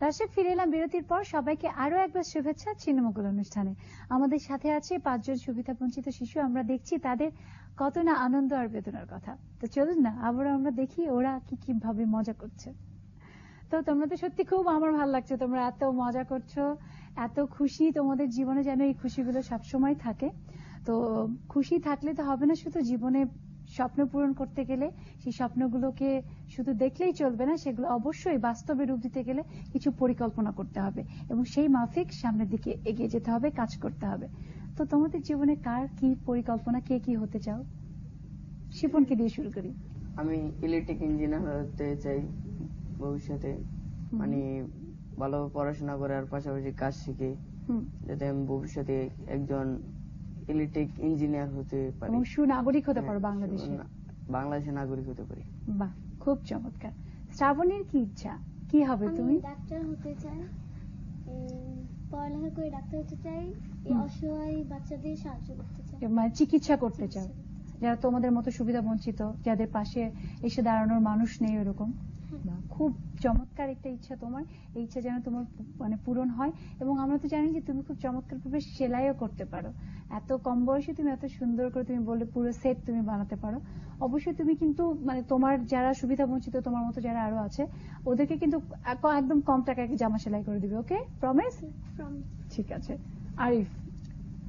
দর্শক, ফিরে এলাম বিরতির পর। সবাইকে আরো একবার শুভেচ্ছা ছিন্নমুকুল অনুষ্ঠানে। আমাদের সাথে আছে 5 জন সুবিধাবঞ্চিত শিশু। আমরা দেখছি তাদের কত না আনন্দ আর বেদনার কথা। তো চলুন না আবার আমরা দেখি ওরা কিভাবে মজা করছে। তো তোমরা তো সত্যি খুব, আমার ভালো লাগছে, তোমরা এত মজা করছো, এত খুশি। তোমাদের জীবনে যেন এই খুশিগুলো সবসময় থাকে। তো খুশি থাকলে তো হবে না, শুধু জীবনে স্বপ্ন পূরণ করতে গেলে সেই স্বপ্নগুলোকে শুধু দেখলেই চলবে না, সেগুলো অবশ্যই বাস্তবে রূপ দিতে গেলে কিছু পরিকল্পনা করতে হবে এবং সেই মাফিক সামনের দিকে এগিয়ে যেতে হবে, কাজ করতে হবে। তো তোমাদের জীবনে কার কি পরিকল্পনা, কে কি হতে চাও? শিপনকে দিয়ে শুরু করি। আমি ইলেকট্রিক ইঞ্জিনিয়ার হতে চাই ভবিষ্যতে, মানে ভালো পড়াশোনা করার পাশাপাশি কাজ শিখে যাতে আমি ভবিষ্যতে একজন ইলেকট্রিক ইঞ্জিনিয়ার হতে পারি এবং সুনাগরিক হতে পারো বাংলাদেশের নাগরিক হতে পারি। বাহ, খুব চমৎকার। শ্রাবণীর কি ইচ্ছা, কি হবে তুমি? ডাক্তার হতে চাই, পড়ালেখা করে ডাক্তার হতে চাই, অসহায় বাচ্চাদের সাহায্য করতে চাই, মানে চিকিৎসা করতে চাও, যারা তোমাদের মতো সুবিধা বঞ্চিত, যাদের পাশে এসে দাঁড়ানোর মানুষ নেই এরকম। খুব চমৎকার একটা ইচ্ছা তোমার। এই ইচ্ছা যেন তোমার মানে পূরণ হয়। এবং আমরা তো জানি যে তুমি খুব চমৎকার ভাবে সেলাইও করতে পারো। এত কম বয়সে তুমি এত সুন্দর করে, তুমি বললে পুরো সেট তুমি বানাতে পারো। অবশ্যই তুমি কিন্তু মানে তোমার যারা সুবিধা বঞ্চিত তোমার মতো যারা আরো আছে ওদেরকে কিন্তু একদম কম টাকায় জামা সেলাই করে দিবে। ওকে, প্রমিস? ঠিক আছে। আরিফ?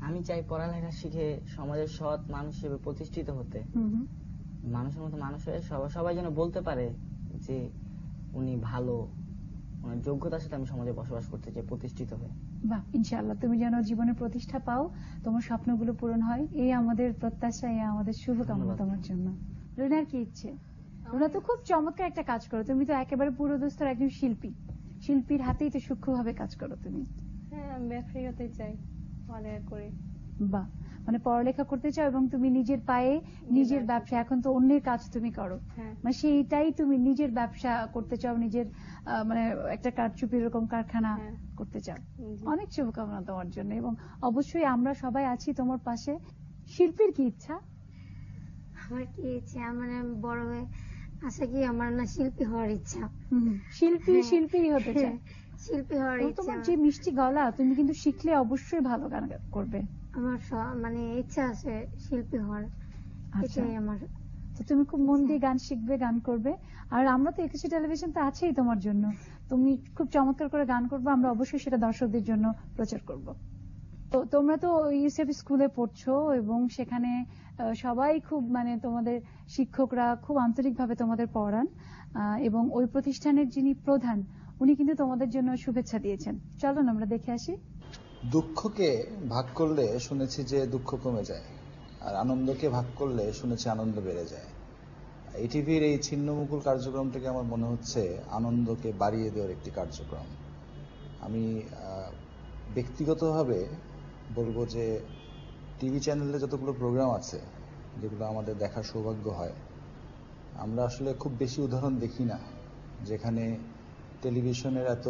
আমি চাই পড়ালেখা শিখে সমাজের সৎ মানুষ হিসেবে প্রতিষ্ঠিত হতে, মানুষের মতো মানুষ হয়ে সবাই যেন বলতে পারে যে উনি ভালো, ওনার যোগ্যতার সাথে আমি সমাজে বসবাস করতে চাই, প্রতিষ্ঠিত হয়ে। বাহ, ইনশাআল্লাহ তুমি যেন জীবনে প্রতিষ্ঠা পাও, তোমার স্বপ্নগুলো পূরণ হয়, এই আমাদের প্রত্যাশা, এই আমাদের শুভকামনা তোমার জন্য। রুনার কি ইচ্ছে? রুনা তো খুব চমৎকার একটা কাজ করো, তুমি তো একেবারে পুরোদস্তুর একজন শিল্পী, শিল্পীর হাতেই তো সূক্ষ্মভাবে কাজ করো তুমি। হ্যাঁ, আমি ব্যবসায়ী হতে চাই পড়ালেখা করে। বাহ, মানে পড়ালেখা করতে চাও এবং তুমি নিজের পায়ে নিজের ব্যবসা, এখন তো অন্যের কাজ তুমি করো, মানে সেইটাই তুমি নিজের ব্যবসা করতে চাও, নিজের মানে একটা কারচুপির এরকম কারখানা করতে চাও। অনেক শুভকামনা তোমার জন্য এবং অবশ্যই আমরা সবাই আছি তোমার পাশে। শিল্পীর কি ইচ্ছা? আমার কি ইচ্ছা, মানে বড় হয়ে আশা কি আমার না শিল্পী হওয়ার ইচ্ছা। শিল্পী হতে চাই, শিল্পী হওয়ার ইচ্ছা। তোমার যে মিষ্টি গলা, তুমি কিন্তু শিখলে অবশ্যই ভালো গান করবে। আমার মানে ইচ্ছা আছে শিল্পী হওয়ার, এটাই আমার। তো তুমি খুব মন দিয়ে গান শিখবে, গান করবে। আর আমরা তো একুশে টেলিভিশন তো আছেই তোমার জন্য, তুমি খুব চমৎকার করে গান করবে, আমরা অবশ্যই সেটা দর্শকদের জন্য প্রচার করব। তো তোমরা তো ইউসেফ স্কুলে পড়ছো এবং সেখানে সবাই খুব মানে তোমাদের শিক্ষকরা খুব আন্তরিকভাবে তোমাদের পড়ান এবং ওই প্রতিষ্ঠানের যিনি প্রধান উনি কিন্তু তোমাদের জন্য শুভেচ্ছা দিয়েছেন। চলো আমরা দেখে আসি। দুঃখকে ভাগ করলে শুনেছি যে দুঃখ কমে যায়, আর আনন্দকে ভাগ করলে শুনেছি আনন্দ বেড়ে যায়। ইটিভির এই ছিন্নমুকুল কার্যক্রম থেকে আমার মনে হচ্ছে আনন্দকে বাড়িয়ে দেওয়ার একটি কার্যক্রম। আমি ব্যক্তিগতভাবে বলবো যে টিভি চ্যানেলে যতগুলো প্রোগ্রাম আছে যেগুলো আমাদের দেখার সৌভাগ্য হয়, আমরা আসলে খুব বেশি উদাহরণ দেখি না যেখানে টেলিভিশনের এত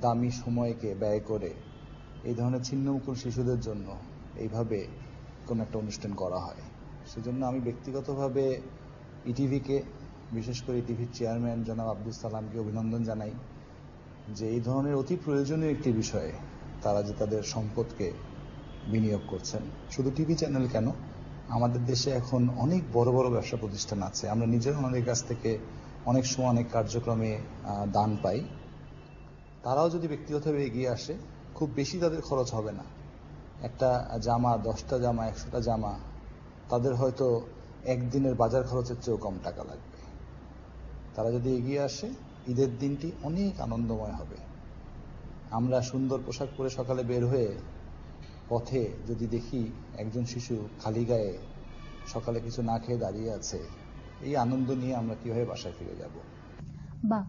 দামি সময়কে ব্যয় করে এই ধরনের ছিন্নমুকুল শিশুদের জন্য এইভাবে কোনো একটা অনুষ্ঠান করা হয়। সেজন্য আমি ব্যক্তিগতভাবে ইটিভিকে, বিশেষ করে ইটিভির চেয়ারম্যান জনাব আব্দুল সালামকে অভিনন্দন জানাই যে এই ধরনের অতি প্রয়োজনীয় একটি বিষয়ে তারা যে তাদের সম্পদকে বিনিয়োগ করছেন। শুধু টিভি চ্যানেল কেন, আমাদের দেশে এখন অনেক বড় বড় ব্যবসা প্রতিষ্ঠান আছে, আমরা নিজেরা ওনাদের কাছ থেকে অনেক সময় অনেক কার্যক্রমে দান পাই। তারাও যদি ব্যক্তিগতভাবে এগিয়ে আসে, খুব বেশি তাদের খরচ হবে না। একটা জামা, 10টা জামা, 100টা জামা, তাদের হয়তো একদিনের বাজার খরচের চেয়েও কম টাকা লাগবে। তারা যদি এগিয়ে আসে, ঈদের দিনটি অনেক আনন্দময় হবে। আমরা সুন্দর পোশাক পরে সকালে বের হয়ে পথে যদি দেখি একজন শিশু খালি গায়ে সকালে কিছু না খেয়ে দাঁড়িয়ে আছে, এই আনন্দ নিয়ে আমরা কিভাবে বাসায় ফিরে যাব? বাহ,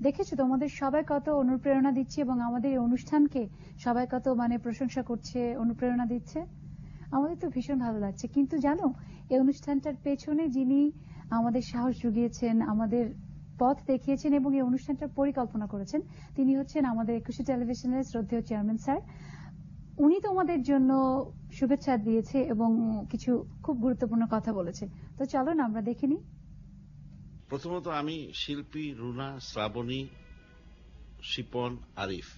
দেখেছো তোমাদের সবাই কত অনুপ্রেরণা দিচ্ছে এবং আমাদের এই অনুষ্ঠানকে সবাই কত মানে প্রশংসা করছে, অনুপ্রেরণা দিচ্ছে। আমাদের তো ভীষণ ভালো লাগছে। কিন্তু জানো, এই অনুষ্ঠানটার পেছনে যিনি আমাদের সাহস জুগিয়েছেন, আমাদের পথ দেখিয়েছেন এবং এই অনুষ্ঠানটার পরিকল্পনা করেছেন, তিনি হচ্ছেন আমাদের একুশে টেলিভিশনের শ্রদ্ধেয় চেয়ারম্যান স্যার। উনি তোমাদের জন্য শুভেচ্ছা দিয়েছে এবং কিছু খুব গুরুত্বপূর্ণ কথা বলেছে। তো চলো না আমরা দেখে নিই। প্রথমত আমি শিল্পী রুনা, শ্রাবণী শিপন, আরিফ,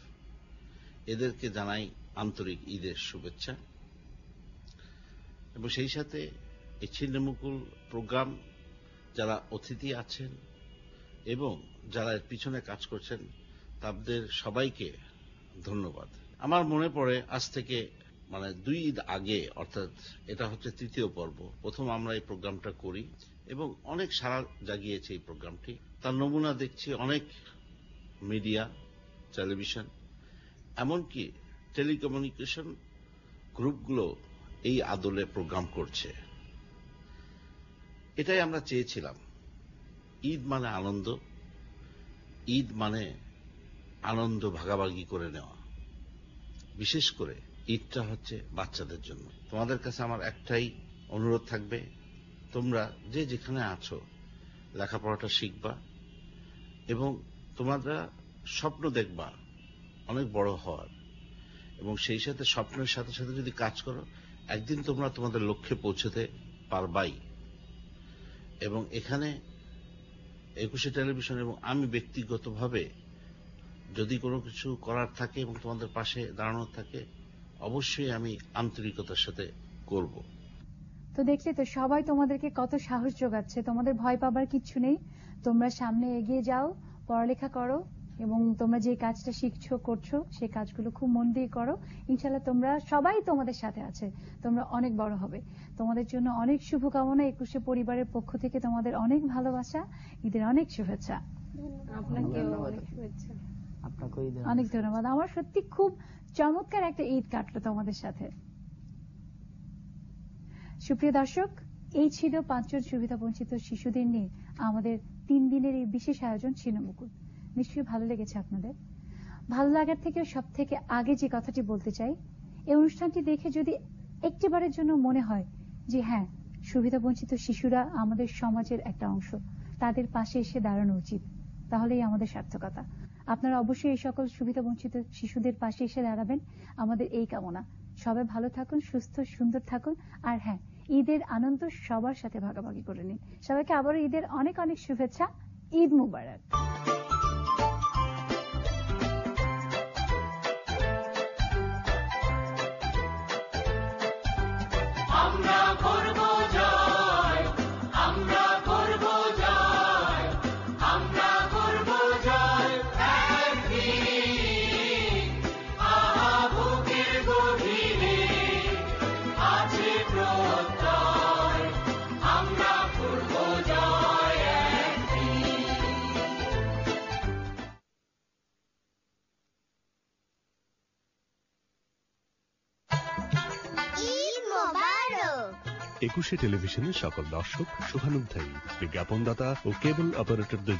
এদেরকে জানাই আন্তরিক ঈদের শুভেচ্ছা। এবং সেই সাথে এই ছিন্নমুকুল প্রোগ্রাম যারা অতিথি আছেন এবং যারা এর পিছনে কাজ করছেন তাদের সবাইকে ধন্যবাদ। আমার মনে পড়ে আজ থেকে 2 ঈদ আগে, অর্থাৎ এটা হচ্ছে 3য় পর্ব, প্রথম আমরা এই প্রোগ্রামটা করি এবং অনেক সাড়া জাগিয়েছে এই প্রোগ্রামটি। তার নমুনা দেখছি অনেক মিডিয়া, টেলিভিশন, এমনকি টেলিকমিউনিকেশন গ্রুপগুলো এই আদলে প্রোগ্রাম করছে। এটাই আমরা চেয়েছিলাম। ঈদ মানে আনন্দ, ঈদ মানে আনন্দ ভাগাভাগি করে নেওয়া। বিশেষ করে ঈদটা হচ্ছে বাচ্চাদের জন্য। তোমাদের কাছে আমার একটাই অনুরোধ থাকবে, তোমরা যে যেখানে আছো লেখাপড়াটা শিখবা এবং তোমরা স্বপ্ন দেখবা অনেক বড় হওয়ার, এবং সেই সাথে স্বপ্নের সাথে সাথে যদি কাজ করো একদিন তোমরা তোমাদের লক্ষ্যে পৌঁছতে পারবাই। এবং এখানে একুশে টেলিভিশন এবং আমি ব্যক্তিগতভাবে যদি কোনো কিছু করার থাকে এবং তোমাদের পাশে দাঁড়ানোর থাকে, অবশ্যই আমি আন্তরিকতার সাথে করব। তো দেখলে তো সবাই তোমাদেরকে কত সাহস যোগাচ্ছে। তোমাদের ভয় পাবার কিচ্ছু নেই, তোমরা সামনে এগিয়ে যাও, পড়ালেখা করো এবং তোমরা যে কাজটা শিখছো করছো সেই কাজগুলো খুব মন দিয়ে করো। ইনশাআল্লাহ তোমরা সবাই তোমাদের সাথে আছে, তোমরা অনেক বড় হবে। তোমাদের জন্য অনেক শুভকামনা। একুশে পরিবারের পক্ষ থেকে তোমাদের অনেক ভালোবাসা, ঈদের অনেক শুভেচ্ছা। আপনাকেও অনেক শুভেচ্ছা। আপনাকেও ঈদের অনেক ধন্যবাদ। আমার সত্যি খুব চমৎকার একটা ঈদ কাটলো তোমাদের সাথে। সুপ্রিয় দর্শক, এই ছিল পাঁচজন সুবিধা বঞ্চিত শিশুদের নিয়ে আমাদের 3 দিনের এই বিশেষ আয়োজন ছিন্নমুকুল। নিশ্চয়ই ভালো লেগেছে আপনাদের। ভালো লাগার থেকেও সব থেকে আগে যে কথাটি বলতে চাই, এই অনুষ্ঠানটি দেখে যদি একটিবারের জন্য মনে হয় যে হ্যাঁ, সুবিধা বঞ্চিত শিশুরা আমাদের সমাজের একটা অংশ, তাদের পাশে এসে দাঁড়ানো উচিত, তাহলেই আমাদের সার্থকতা। আপনারা অবশ্যই এই সকল সুবিধা বঞ্চিত শিশুদের পাশে এসে দাঁড়াবেন, আমাদের এই কামনা। সবাই ভালো থাকুন, সুস্থ সুন্দর থাকুন, আর হ্যাঁ, ঈদের আনন্দ সবার সাথে ভাগাভাগি করে নিন। সবাইকে আবারও ঈদের অনেক অনেক শুভেচ্ছা। ঈদ মুবারক। একুশে টেলিভিশনের সকল দর্শক, শুভানুধ্যায়ী, বিজ্ঞাপনদাতা ও কেবল অপারেটরদের